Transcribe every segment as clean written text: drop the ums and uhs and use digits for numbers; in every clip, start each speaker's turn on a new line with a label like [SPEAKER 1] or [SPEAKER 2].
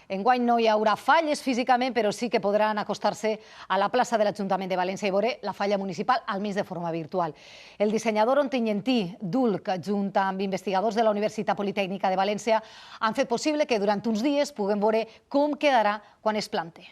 [SPEAKER 1] Enguany no hi haurà falles físicament, però sí que podran acostar-se a la plaça de l'Ajuntament de València i veure la falla municipal, almenys de forma virtual. El dissenyador ontinyentí Dulc, junt amb investigadors de la Universitat Politècnica de València, han fet possible que durant uns dies puguem veure com quedarà quan es plante.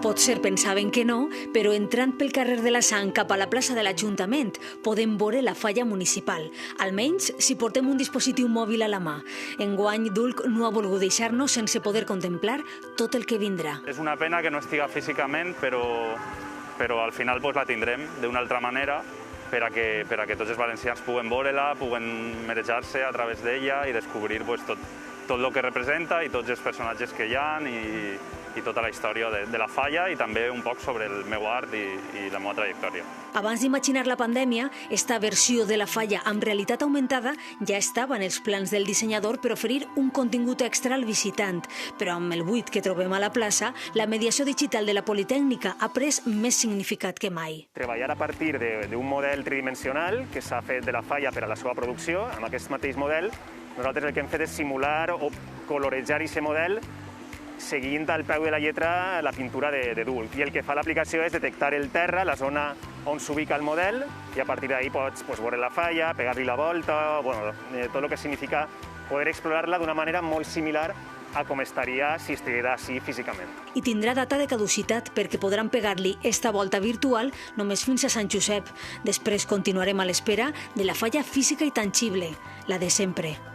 [SPEAKER 2] Potser pensaven que no, però entrant pel carrer de la Sang cap a la plaça de l'Ajuntament podem veure la falla municipal, almenys si portem un dispositiu mòbil a la mà. Enguany, Dulc no ha volgut deixar-nos sense poder contemplar tot el que vindrà.
[SPEAKER 3] És una pena que no estiga físicament, però al final la tindrem d'una altra manera per a que tots els valencians puguen veure-la, puguen marejar-se a través d'ella i descobrir tot el que representa i tots els personatges que hi ha i tota la història de la falla i també un poc sobre el meu art i la meva trajectòria.
[SPEAKER 2] Abans d'imaginar la pandèmia, esta versió de la falla amb realitat augmentada ja estava en els plans del dissenyador per oferir un contingut extra al visitant. Però amb el buit que trobem a la plaça, la mediació digital de la Politècnica ha pres més significat que mai.
[SPEAKER 4] Treballar a partir d'un model tridimensional que s'ha fet de la falla per a la seva producció, amb aquest mateix model, nosaltres el que hem fet és simular o colorejar aquest model seguint al peu de la lletra la pintura de Dulc. I el que fa l'aplicació és detectar el terra, la zona on s'ubica el model, i a partir d'ahí pots veure la falla, pegar-li la volta, tot el que significa poder explorar-la d'una manera molt similar a com estaria si estigués així físicament.
[SPEAKER 2] I tindrà data de caducitat perquè podran pegar-li esta volta virtual només fins a Sant Josep. Després continuarem a l'espera de la falla física i tangible, la de sempre.